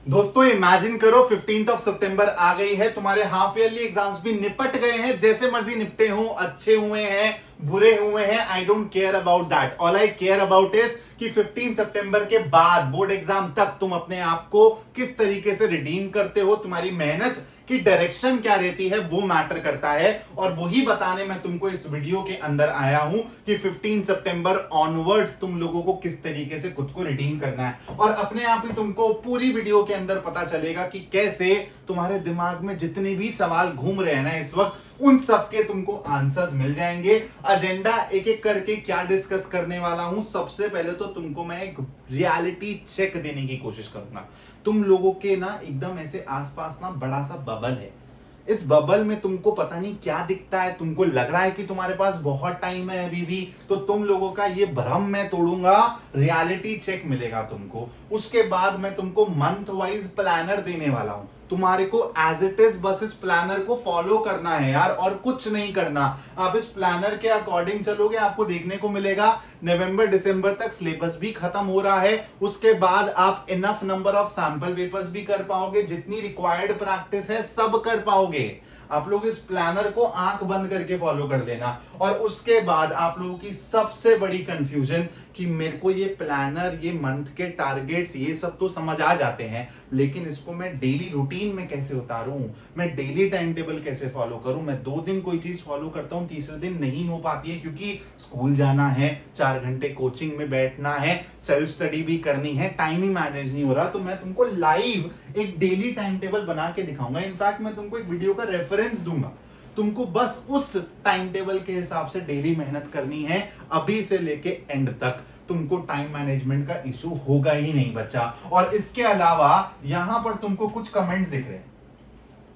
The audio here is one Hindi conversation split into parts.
दोस्तों इमेजिन करो 15 सितंबर आ गई है, तुम्हारे हाफ ईयरली एग्जाम्स भी निपट गए हैं, जैसे मर्जी निपटे हो, अच्छे हुए हैं बुरे हुए हैं, I don't care about that. All I care about is कि 15 सितंबर के बाद बोर्ड एग्जाम तक तुम अपने आप को किस तरीके से रिडीम करते हो, तुम्हारी मेहनत की डायरेक्शन क्या रहती है, वो मैटर करता है। और वही बताने मैं तुमको इस वीडियो के अंदर आया हूं कि 15 सितंबर ऑनवर्ड्स तुम लोगों को किस तरीके से खुद को रिडीम करना है। और अपने आप ही तुमको पूरी वीडियो के अंदर पता चलेगा कि कैसे तुम्हारे दिमाग में जितने भी सवाल घूम रहे हैं ना इस वक्त, उन सब के तुमको आंसर्स मिल जाएंगे। एजेंडा एक एक करके क्या डिस्कस करने वाला हूं, सबसे पहले तो तुमको मैं एक रियलिटी चेक देने की कोशिश करूंगा। तुम लोगों के ना एकदम ऐसे आसपास ना बड़ा सा बबल है, इस बबल में तुमको पता नहीं क्या दिखता है, तुमको लग रहा है कि तुम्हारे पास बहुत टाइम है अभी भी, तो तुम लोगों का ये भ्रम मैं तोड़ूंगा, रियलिटी चेक मिलेगा तुमको। उसके बाद मैं तुमको मंथ वाइज प्लानर देने वाला हूं, तुम्हारे को एज इट इज बस इस प्लानर को फॉलो करना है यार, और कुछ नहीं करना। आप इस प्लानर के अकॉर्डिंग चलोगे, आपको देखने को मिलेगा नवंबर दिसंबर तक सिलेबस भी खत्म हो रहा है। उसके बाद आप enough number of sample papers भी कर पाओगे, जितनी रिक्वायर्ड प्रैक्टिस है सब कर पाओगे। आप लोग इस प्लानर को आंख बंद करके फॉलो कर देना। और उसके बाद आप लोगों की सबसे बड़ी कंफ्यूजन कि मेरे को ये प्लानर, ये मंथ के टारगेट्स, ये सब तो समझ आ जाते हैं, लेकिन इसको मैं डेली रूटीन में कैसे उतारूं, मैं डेली टाइम टेबल कैसे फॉलो करूं। मैं 2 दिन कोई चीज फॉलो करता हूं, तीसरे दिन नहीं हो पाती है, क्योंकि स्कूल जाना है, 4 घंटे कोचिंग में बैठना है, सेल्फ स्टडी भी करनी है, टाइम ही मैनेज नहीं हो रहा। तो मैं तुमको लाइव एक डेली टाइम टेबल बना के दिखाऊंगा। इनफैक्ट मैं तुमको एक वीडियो का रेफरेंस दूंगा, तुमको बस उस टाइम टेबल के हिसाब से डेली मेहनत करनी है। अभी से लेके एंड तक तुमको टाइम मैनेजमेंट का इशू होगा ही नहीं बच्चा। और इसके अलावा यहां पर तुमको कुछ कमेंट्स दिख रहे हैं,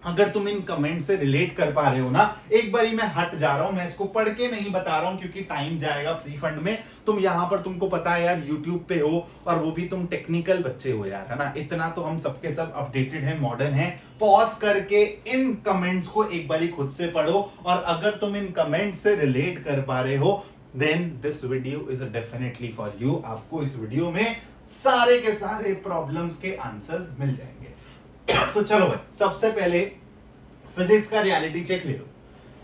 अगर तुम इन कमेंट से रिलेट कर पा रहे हो ना, एक बारी मैं हट जा रहा हूं, मैं इसको पढ़ के नहीं बता रहा हूं क्योंकि टाइम जाएगा प्री फंड में। तुम यहां पर, तुमको पता है यार यूट्यूब पे हो, और वो भी तुम टेक्निकल बच्चे हो यार, है ना, इतना तो हम सबके सब अपडेटेड है, मॉडर्न है। पॉज करके इन कमेंट्स को एक बारी खुद से पढ़ो, और अगर तुम इन कमेंट से रिलेट कर पा रहे हो, then this video is definitely for you. आपको इस वीडियो में सारे के सारे प्रॉब्लम्स के आंसर्स मिल जाएंगे। तो चलो भाई, सबसे पहले फिजिक्स का रियलिटी चेक ले लो।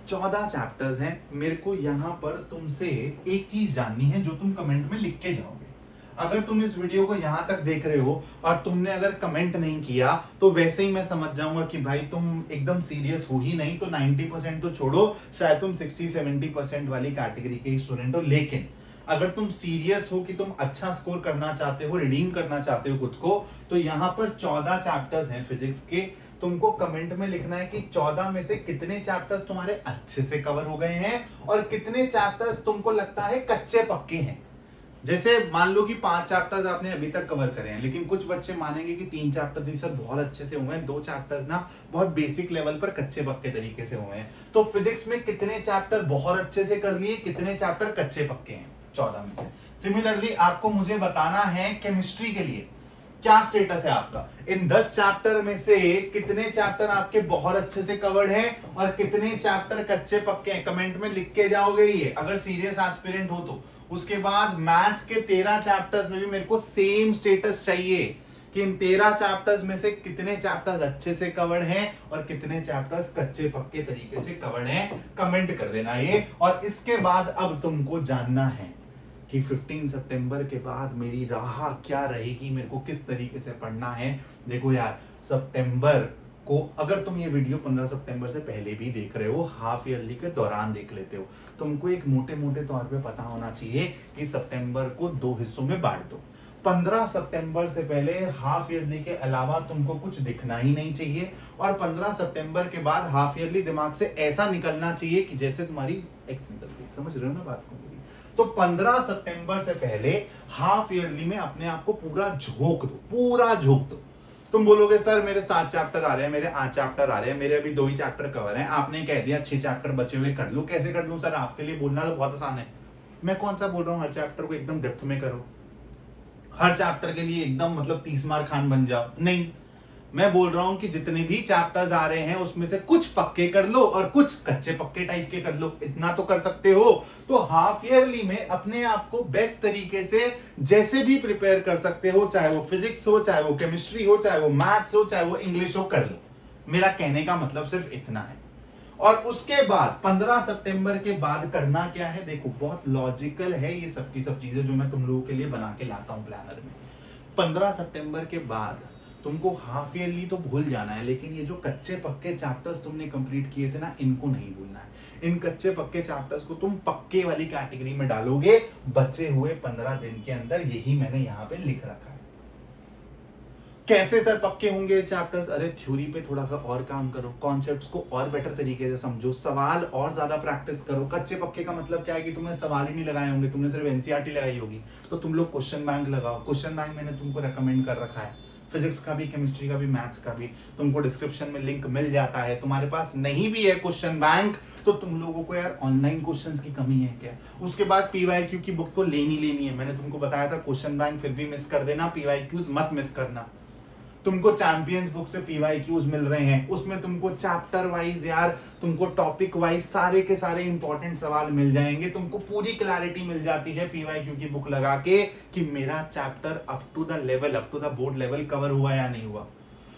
14 चैप्टर्स हैं। मेरे को यहां पर तुमसे एक चीज जाननी है जो तुम कमेंट में लिख के जाओगे। अगर तुम इस वीडियो को यहां तक देख रहे हो और तुमने अगर कमेंट नहीं किया, तो वैसे ही मैं समझ जाऊंगा कि भाई तुम एकदम सीरियस हो ही नहीं। तो 90% तो छोड़ो, शायद तुम 60-70% वाली कैटेगरी के स्टूडेंट हो। लेकिन अगर तुम सीरियस हो कि तुम अच्छा स्कोर करना चाहते हो, रिडीम करना चाहते हो खुद को, तो यहां पर 14 चैप्टर्स हैं फिजिक्स के। तुमको कमेंट में लिखना है कि 14 में से कितने चैप्टर्स तुम्हारे अच्छे से कवर हो गए हैं और कितने चैप्टर्स तुमको लगता है कच्चे पक्के हैं। जैसे मान लो कि 5 चैप्टर्स आपने अभी तक कवर करे हैं, लेकिन कुछ बच्चे मानेंगे कि 3 चैप्टर सर बहुत अच्छे से हुए हैं, 2 चैप्टर्स ना बहुत बेसिक लेवल पर कच्चे पक्के तरीके से हुए हैं। तो फिजिक्स में कितने चैप्टर बहुत अच्छे से कर लिए, कितने चैप्टर कच्चे पक्के हैं 14 में से। सिमिलरली आपको मुझे बताना है केमिस्ट्री के लिए क्या स्टेटस है आपका। इन 10 चैप्टर में से कितने चैप्टर आपके बहुत अच्छे से कवर्ड हैं और कितने चैप्टर कच्चे पक्के हैं, कमेंट में लिख के जाओगे ये, अगर सीरियस एस्पिरेंट हो तो। उसके बाद मैथ्स के 13 चैप्टर्स में भी मेरे को सेम स्टेटस चाहिए कि इन 13 चैप्टर्स में से कितने चैप्टर्स अच्छे से कवर्ड हैं और कितने चैप्टर्स कच्चे पक्के तरीके से कवर्ड हैं, कमेंट कर देना ये। और इसके बाद अब तुमको जानना है कि 15 सितंबर के बाद मेरी राह क्या रहेगी, मेरे को किस तरीके से पढ़ना है। देखो यार, सितंबर को अगर तुम ये वीडियो 15 सितंबर से पहले भी देख रहे हो, हाफ ईयरली के दौरान देख लेते हो, तुमको एक मोटे मोटे तौर पे पता होना चाहिए कि सितंबर को 2 हिस्सों में बांट दो। 15 सितंबर से पहले हाफ ईयरली के अलावा तुमको कुछ दिखना ही नहीं चाहिए, और 15 सितंबर के बाद हाफ ईयरली दिमाग से ऐसा निकलना चाहिए कि जैसे तुम्हारी एक्स निकल गई। समझ रहे हो ना बात को मेरी? तो 15 सितंबर से पहले हाफ ईयरली में अपने आप को पूरा झोंक दो, पूरा झोंक दो। तुम बोलोगे सर मेरे 7 चैप्टर आ रहे हैं, मेरे 8 चैप्टर आ रहे हैं, मेरे अभी 2 ही चैप्टर कवर हैं, आपने कह दिया 6 चैप्टर बचे हुए कर लूं। कैसे कर लूं सर? आपके लिए बोलना तो बहुत आसान है। मैं कौन सा बोल रहा हूं हर चैप्टर को एकदम डेप्थ में करो, हर चैप्टर के लिए एकदम मतलब 30 मार्क खान बन जाओ? नहीं, मैं बोल रहा हूं कि जितने भी चैप्टर्स आ रहे हैं उसमें से कुछ पक्के कर लो और कुछ कच्चे पक्के टाइप के कर लो, इतना तो कर सकते हो। तो हाफ ईयरली में अपने आप को बेस्ट तरीके से जैसे भी प्रिपेयर कर सकते हो, चाहे वो फिजिक्स हो, चाहे वो केमिस्ट्री हो, चाहे वो मैथ्स हो, चाहे वो इंग्लिश हो, कर लो। मेरा कहने का मतलब सिर्फ इतना है। और उसके बाद 15 सितंबर के बाद करना क्या है, देखो बहुत लॉजिकल है ये सब की सब चीजें जो मैं तुम लोगों के लिए बना के लाता हूं प्लानर में। 15 सितंबर के बाद तुमको हाफ ईयरली तो भूल जाना है, लेकिन ये जो कच्चे पक्के चैप्टर्स तुमने कंप्लीट किए थे ना, इनको नहीं भूलना है। इन कच्चे पक्के चैप्टर्स को तुम पक्के वाली कैटेगरी में डालोगे बचे हुए 15 दिन के अंदर। यही मैंने यहां पे लिख रखा है। कैसे सर पक्के होंगे चैप्टर्स? अरे थ्योरी पे थोड़ा सा और काम करो, कॉन्सेप्ट्स को और बेटर तरीके से समझो, सवाल और ज्यादा प्रैक्टिस करो। कच्चे पक्के का मतलब क्या है कि तुमने सवाल ही नहीं लगाए होंगे, तुमने सिर्फ एनसीईआरटी लगाई होगी, तो तुम लोग क्वेश्चन बैंक लगाओ। क्वेश्चन बैंक मैंने तुमको रेकमेंड कर रखा है, फिजिक्स का भी, केमिस्ट्री का भी, मैथ्स का भी, तुमको डिस्क्रिप्शन में लिंक मिल जाता है। तुम्हारे पास नहीं भी है क्वेश्चन बैंक तो तुम लोगों को यार ऑनलाइन क्वेश्चंस की कमी है क्या? उसके बाद पीवाईक्यू की बुक तो लेनी है। मैंने तुमको बताया था क्वेश्चन बैंक फिर भी मिस कर देना, पीवाईक्यूज मत मिस करना। तुमको चैंपियंस बुक से पीवाईक्यूज मिल रहे हैं, उसमें तुमको चैप्टर वाइज यार, तुमको टॉपिक वाइज सारे के सारे इंपॉर्टेंट सवाल मिल जाएंगे। तुमको पूरी क्लैरिटी मिल जाती है पीवाईक्यू की बुक लगा के कि मेरा chapter up to the level, up to the board level cover हुआ या नहीं हुआ।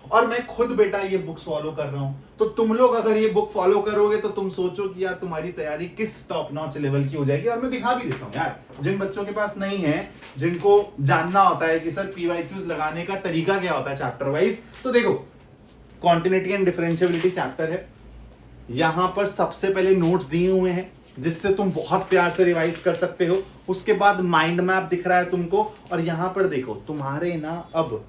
और मैं खुद बेटा ये बुक्स फॉलो कर रहा हूं, तो तुम लोग अगर ये बुक फॉलो करोगे तो तुम सोचो कि यार तुम्हारी तैयारी किस टॉप नॉच लेवल की हो जाएगी। और मैं दिखा भी देता हूं यार, जिन बच्चों के पास नहीं है, जिनको जानना होता है कि सर पीवाईक्यूज लगाने का तरीका क्या होता है चैप्टर वाइज, तो देखो कॉन्टिन्यूटी एंड डिफरेंशिएबिलिटी चैप्टर है। यहां पर सबसे पहले नोट्स दिए हुए हैं जिससे तुम बहुत प्यार से रिवाइज कर सकते हो। उसके बाद माइंड मैप दिख रहा है तुमको, और यहां पर देखो तुम्हारे ना अब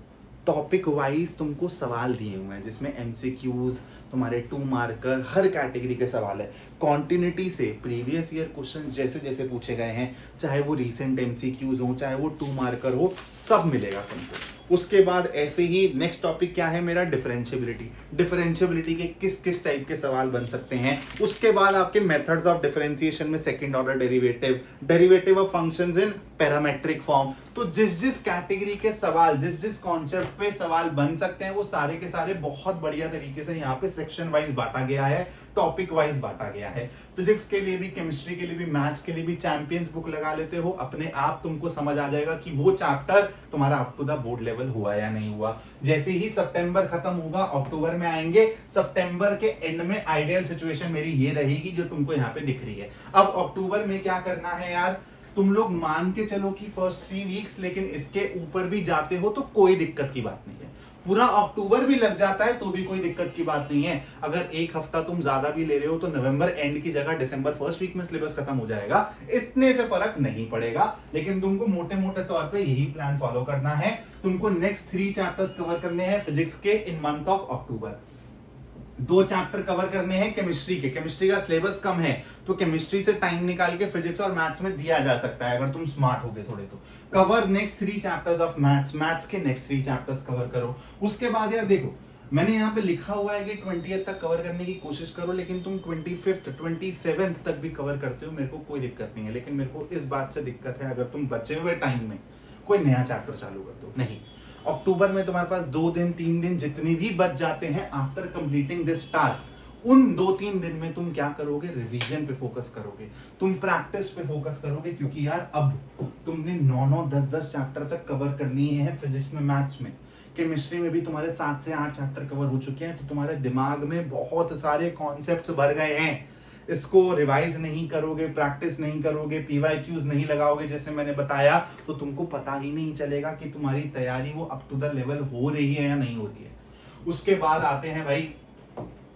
टॉपिक वाइज तुमको सवाल दिए हुए हैं जिसमें एमसीक्यूज, तुम्हारे 2 मार्कर, हर कैटेगरी के सवाल है। कॉन्टिन्यूटी से प्रीवियस ईयर क्वेश्चन जैसे जैसे पूछे गए हैं, चाहे वो रीसेंट एमसीक्यूज हो, चाहे वो 2 मार्कर हो, सब मिलेगा तुमको। उसके बाद ऐसे ही नेक्स्ट टॉपिक क्या है मेरा, डिफरेंशिएबिलिटी। डिफरेंशिएबिलिटी के किस किस टाइप के सवाल बन सकते हैं। उसके बाद आपके मेथड्स ऑफ डिफरेंशिएशन में second order derivative, derivative of functions in parametric form. तो जिस जिस कैटेगरी के सवाल, जिस जिस कॉन्सेप्ट पे सवाल बन सकते हैं, वो सारे के सारे बहुत बढ़िया तरीके से यहाँ पे सेक्शन वाइज बांटा गया है, टॉपिक वाइज बांटा गया है। फिजिक्स के लिए भी, केमिस्ट्री के लिए भी, मैथ्स के लिए भी चैंपियंस बुक लगा लेते हो, अपने आप तुमको समझ आ जाएगा कि वो चैप्टर तुम्हारा up to the board level हुआ या नहीं हुआ। जैसे ही सितंबर खत्म होगा, अक्टूबर में आएंगे, सितंबर के एंड में आइडियल सिचुएशन मेरी ये रहेगी जो तुमको यहाँ पे दिख रही है। अब अक्टूबर में क्या करना है यार, तुम लोग मान के चलो कि फर्स्ट 3 वीक्स, लेकिन इसके ऊपर भी जाते हो तो कोई दिक्कत की बात नहीं है। पूरा अक्टूबर भी लग जाता है तो भी कोई दिक्कत की बात नहीं है। अगर एक हफ्ता तुम ज्यादा भी ले रहे हो तो नवंबर एंड की जगह दिसंबर फर्स्ट वीक में सिलेबस खत्म हो जाएगा, इतने से फर्क नहीं पड़ेगा। लेकिन तुमको मोटे मोटे तौर पे यही प्लान फॉलो करना है। तुमको नेक्स्ट 3 चैप्टर्स कवर करने हैं फिजिक्स के इन month of October, 2 chapter cover करने हैं केमिस्ट्री के। केमिस्ट्री का सिलेबस कम है तो केमिस्ट्री से टाइम निकाल के फिजिक्स और मैथ्स में दिया जा सकता है अगर तुम स्मार्ट होगे थोड़े तो। Cover next 3 chapters of maths, maths के नेक्स्ट 3 चैप्टर्स कवर करो। उसके बाद यार देखो, मैंने यहाँ पे लिखा हुआ है कि 20th तक कवर करने की कोशिश करो, लेकिन तुम 25th 27th तक भी कवर करते हो, मेरे को कोई दिक्कत नहीं है। लेकिन मेरे को इस बात से दिक्कत है अगर तुम बचे हुए टाइम में कोई नया चैप्टर चालू कर दो। नहीं, अक्टूबर में तुम्हारे पास 2 दिन 3 दिन जितने भी बच जाते हैं आफ्टर कंप्लीटिंग दिस टास्क, उन 2-3 दिन में तुम क्या करोगे, रिवीजन पे फोकस करोगे, तुम प्रैक्टिस पे फोकस करोगे। क्योंकि यार अब तुमने 9-9 10-10 चैप्टर तक कवर कर लिए हैं फिजिक्स में, मैथ्स में, केमिस्ट्री में भी तुम्हारे 7 से 8 चैप्टर कवर हो चुके हैं। तो तुम्हारे दिमाग में बहुत सारे कॉन्सेप्ट्स भर गए हैं। इसको रिवाइज नहीं करोगे, प्रैक्टिस नहीं करोगे, पीवाईक्यूज नहीं लगाओगे जैसे मैंने बताया, तो तुमको पता ही नहीं चलेगा कि तुम्हारी तैयारी वो अप टू द लेवल हो रही है या नहीं हो रही है। उसके बाद आते हैं भाई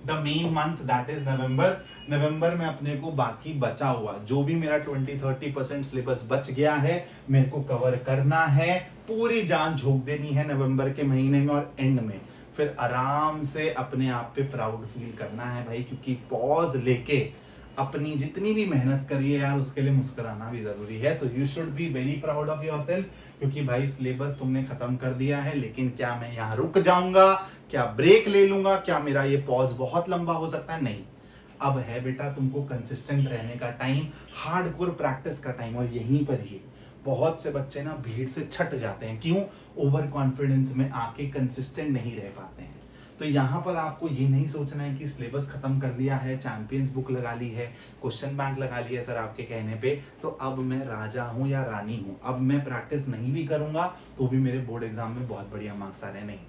the main month, that is November. नवंबर में अपने को बाकी बचा हुआ जो भी मेरा 20-30% सिलेबस बच गया है, मेरे को कवर करना है, पूरी जान झोंक देनी है नवंबर के महीने में। और एंड में फिर आराम से अपने आप पे प्राउड फील करना है भाई, क्योंकि पॉज लेके अपनी जितनी भी मेहनत करिए यार, उसके लिए मुस्कुराना भी जरूरी है। तो you should be very proud of yourself, क्योंकि भाई सिलेबस तुमने खत्म कर दिया है। लेकिन क्या मैं यहाँ रुक जाऊंगा, क्या ब्रेक ले लूंगा, क्या मेरा ये पॉज बहुत लंबा हो सकता है? नहीं, अब है बेटा तुमको कंसिस्टेंट रहने का टाइम, हार्डकोर प्रैक्टिस का टाइम। और यहीं पर ही बहुत से बच्चे ना भीड़ से छट जाते हैं। क्यों? ओवर कॉन्फिडेंस में आके कंसिस्टेंट नहीं रह पाते हैं। तो यहाँ पर आपको ये नहीं सोचना है कि सिलेबस खत्म कर लिया है, चैंपियंस बुक लगा ली है, क्वेश्चन बैंक लगा लिया है सर आपके कहने पे, तो अब मैं राजा हूँ या रानी हूँ, अब मैं प्रैक्टिस नहीं भी करूंगा तो भी मेरे बोर्ड एग्जाम में बहुत बढ़िया मार्क्स आ रहे। नहीं,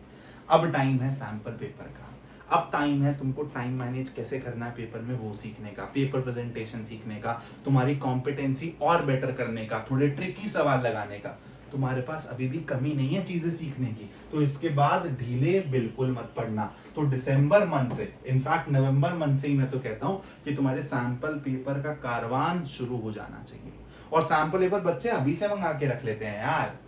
अब टाइम है सैंपल पेपर का। अब टाइम है तुमको टाइम मैनेज कैसे करना है पेपर में वो सीखने का, पेपर प्रेजेंटेशन सीखने का, तुम्हारी कॉम्पिटेंसी और बेटर करने का, थोड़े ट्रिकी सवाल लगाने का। तुम्हारे पास अभी भी कमी नहीं है चीजें सीखने की, तो इसके बाद ढीले बिल्कुल मत पड़ना। तो दिसंबर मंथ से, इनफैक्ट नवंबर मंथ से ही मैं तो कहता हूं कि तुम्हारे सैंपल पेपर का कारवान शुरू हो जाना चाहिए। और सैंपल पेपर बच्चे अभी से मंगा के रख लेते हैं यार,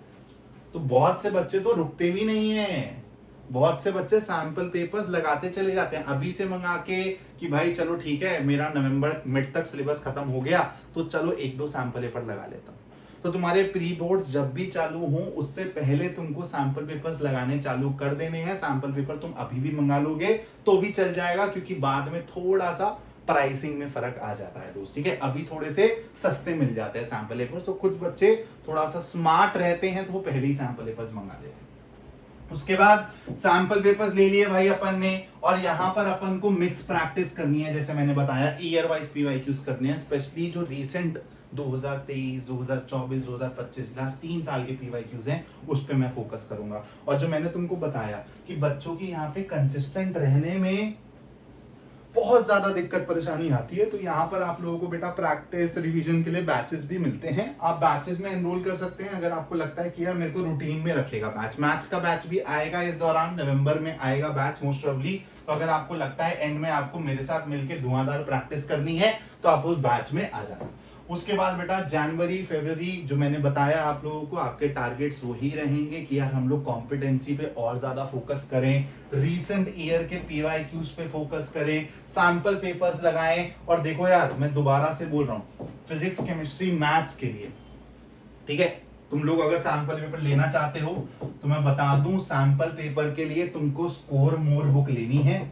तो बहुत से बच्चे तो रुकते भी नहीं है, बहुत से बच्चे सैंपल पेपर्स लगाते चले जाते हैं अभी से मंगा के कि भाई चलो ठीक है मेरा नवंबर मिड तक सिलेबस खत्म हो गया तो चलो एक दो सैंपल पेपर लगा लेता हूं। तो तुम्हारे प्री बोर्ड्स जब भी चालू हो उससे पहले तुमको सैंपल पेपर्स लगाने चालू कर देने हैं। सैंपल पेपर तुम अभी भी मंगा लोगे तो भी चल जाएगा, क्योंकि बाद में थोड़ा सा प्राइसिंग में फर्क आ जाता है दोस्त, ठीक है। अभी थोड़े से सस्ते मिल जाते हैं सैंपल पेपर्स, तो कुछ बच्चे थोड़ा सा स्मार्ट रहते हैं तो वो पहले ही सैंपल पेपर्स मंगा लेते हैं। उसके बाद सैंपल पेपर्स ले लिए भाई अपन ने, और यहां पर अपन को मिक्स प्रैक्टिस करनी है, जैसे मैंने बताया ईयर वाइज पीवाईक्यूज करने हैं, स्पेशली जो रीसेंट 2023, 2024, 2025 लास्ट 3 साल के पीवाईक्यूज हैं उस पे मैं फोकस करूंगा। और जो मैंने तुमको बताया कि बच्चों की यहाँ पे कंसिस्टेंट रहने में बहुत ज्यादा दिक्कत परेशानी आती है, तो यहाँ पर आप लोगों को बेटा प्रैक्टिस रिवीजन के लिए बैचेस भी मिलते हैं। आप बैचेस में एनरोल कर सकते हैं अगर आपको लगता है कि यार मेरे को रूटीन में रखेगा बैच। मैथ्स का बैच भी आएगा इस दौरान, नवंबर में आएगा बैच मोस्ट प्रोबेबली। तो अगर आपको लगता है एंड में आपको मेरे साथ मिलकर धुआंधार प्रैक्टिस करनी है तो आप उस बैच में आ जाना। उसके बाद बेटा जनवरी फरवरी जो मैंने बताया आप लोगों को, आपके टारगेट्स वही रहेंगे कि यार हम लोग कॉम्पिटेंसी पे और ज्यादा फोकस करें, रीसेंट ईयर के पीवाईक्यूज पे फोकस करें, सैंपल पेपर्स लगाएं। और देखो यार मैं दोबारा से बोल रहा हूं, फिजिक्स केमिस्ट्री मैथ्स के लिए, ठीक है, तुम लोग अगर सैंपल पेपर लेना चाहते हो तो मैं बता दूं सैंपल पेपर के लिए तुमको स्कोर मोर बुक लेनी है।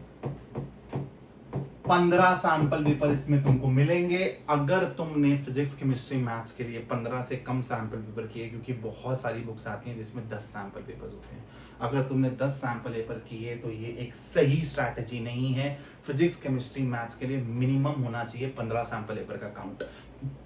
15 सैंपल पेपर इसमें तुमको मिलेंगे अगर तुमने फिजिक्स केमिस्ट्री मैथ्स के लिए 15 से कम सैंपल पेपर किए, क्योंकि बहुत सारी बुक्स आती हैं जिसमें 10 सैंपल पेपर्स होते हैं। अगर तुमने 10 सैंपल पेपर किए तो ये एक सही स्ट्रैटेजी नहीं है। फिजिक्स केमिस्ट्री मैथ्स के लिए मिनिमम होना चाहिए 15 सैंपल पेपर का काउंट,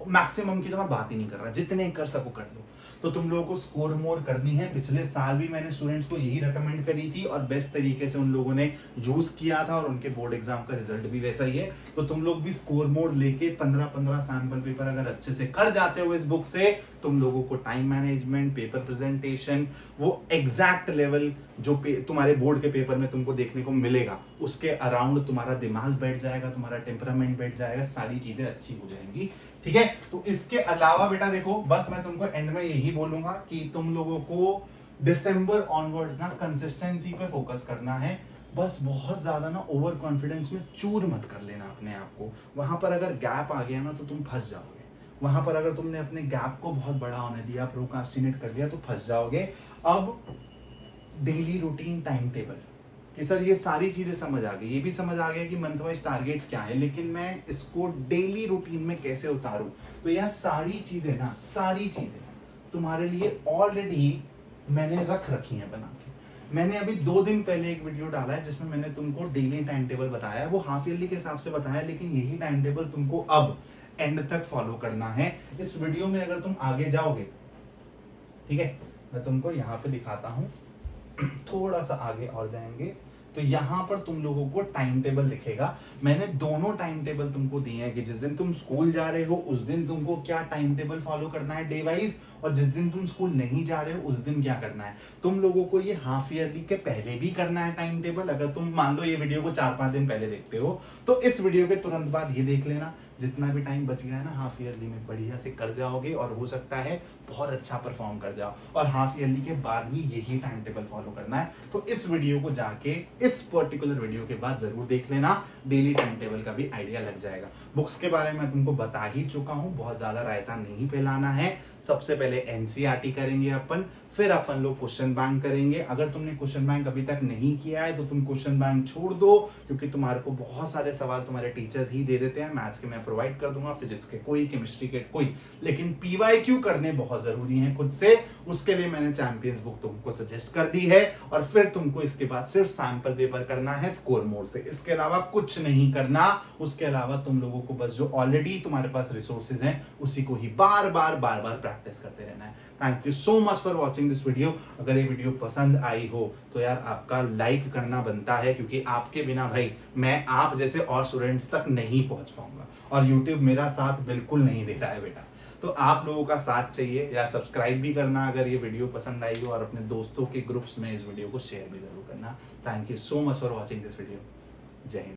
मैक्सिमम की तो मैं बात ही नहीं कर रहा, जितने कर सको कर दो। तो तुम लोगों को स्कोर मोर करनी है। पिछले साल भी मैंने स्टूडेंट्स को यही रेकमेंड करी थी और बेस्ट तरीके से उन लोगों ने यूज किया था और उनके बोर्ड एग्जाम का रिजल्ट भी वैसा ही है। तो तुम लोग भी स्कोर मोड लेके 15-15 सैंपल पेपर अगर अच्छे से कर जाते हो इस बुक से, तुम लोगों को टाइम मैनेजमेंट, पेपर प्रेजेंटेशन, वो एग्जैक्ट लेवल जो तुम्हारे बोर्ड के पेपर में तुमको देखने को मिलेगा उसके अराउंड तुम्हारा दिमाग बैठ जाएगा, तुम्हारा टेम्परामेंट बैठ जाएगा, सारी चीजें अच्छी हो जाएंगी, ठीक है। तो इसके अलावा बेटा देखो, बस मैं तुमको एंड में यही बोलूंगा कि तुम लोगों को दिसंबर ऑनवर्ड्स ना कंसिस्टेंसी पे फोकस करना है। बस बहुत ज्यादा ना ओवर कॉन्फिडेंस में चूर मत कर लेना अपने आप को। वहां पर अगर गैप आ गया ना तो तुम फंस जाओगे। वहां पर अगर तुमने अपने गैप को बहुत बड़ा होने दिया, प्रोक्रास्टिनेट कर दिया तो फंस जाओगे। अब डेली रूटीन टाइम टेबल कि सर ये सारी चीजें समझ आ गई, ये भी समझ आ गया कि मंथ वाइज टारगेट्स क्या है, लेकिन मैं इसको डेली रूटीन में कैसे उतारूं। तो यार सारी चीजें ना, सारी चीजें तुम्हारे लिए ऑलरेडी मैंने रख रखी हैं बना के। मैंने अभी 2 दिन पहले एक वीडियो डाला है जिसमें मैंने तुमको डेली टाइम टेबल बताया है, वो हाफ ईयरली के हिसाब से बताया, लेकिन यही टाइम टेबल तुमको अब एंड तक फॉलो करना है। इस वीडियो में अगर तुम आगे जाओगे, ठीक है, मैं तुमको यहाँ पे दिखाता हूँ, थोड़ा सा आगे और जाएंगे तो यहां पर तुम लोगों को टाइम टेबल दिखेगा। मैंने दोनों टाइम टेबल तुमको दिए हैं कि जिस दिन तुम स्कूल जा रहे हो उस दिन तुमको क्या टाइम टेबल फॉलो करना है डे वाइज, और जिस दिन तुम स्कूल नहीं जा रहे हो उस दिन क्या करना है। तुम लोगों को ये हाफ ईयरली के पहले भी करना है टाइम टेबल। अगर तुम मान लो ये वीडियो को 4-5 दिन पहले देखते हो तो इस वीडियो के तुरंत बाद ये देख लेना। जितना भी टाइम बच गया है ना हाफ ईयरली में बढ़िया से कर जाओगे और हो सकता है बहुत अच्छा परफॉर्म कर जाओ। और हाफ ईयरली के बाद भी यही टाइम टेबल फॉलो करना है। तो इस वीडियो को जाके इस पर्टिकुलर वीडियो के बाद जरूर देख लेना, डेली टाइम टेबल का भी आइडिया लग जाएगा। बुक्स के बारे में तुमको बता ही चुका हूं, बहुत ज्यादा रायता नहीं फैलाना है। सबसे पहले एनसीईआरटी करेंगे अपन, फिर अपन लोग क्वेश्चन बैंक करेंगे। अगर तुमने क्वेश्चन बैंक अभी तक नहीं किया है तो तुम क्वेश्चन बैंक छोड़ दो, क्योंकि तुम्हारे को बहुत सारे सवाल तुम्हारे टीचर्स ही दे देते हैं। मैथ्स के मैं प्रोवाइड कर दूंगा, फिजिक्स के कोई, केमिस्ट्री के कोई, लेकिन पीवाईक्यू करने बहुत जरूरी है खुद से। उसके लिए मैंने चैंपियंस बुक तुमको सजेस्ट कर दी है, और फिर तुमको इसके बाद सिर्फ सैंपल पेपर करना है स्कोर मोड से, इसके अलावा कुछ नहीं करना। उसके अलावा तुम लोगों को बस जो ऑलरेडी तुम्हारे पास रिसोर्सेज हैं उसी को ही बार बार प्रैक्टिस करते रहना है। Thank you so much for watching this video. अगर ये वीडियो पसंद आई हो तो यार आपका लाइक करना बनता है, क्योंकि आपके बिना भाई मैं आप जैसे और स्टूडेंट्स तक नहीं पहुंच पाऊंगा, और यूट्यूब मेरा साथ बिल्कुल नहीं दे रहा है बेटा। तो आप लोगों का साथ चाहिए यार। सब्सक्राइब भी करना अगर ये वीडियो पसंद आई हो, और अपने दोस्तों के ग्रुप्स में इस वीडियो को शेयर भी जरूर करना। Thank you so much for watching this video. जय हिंद।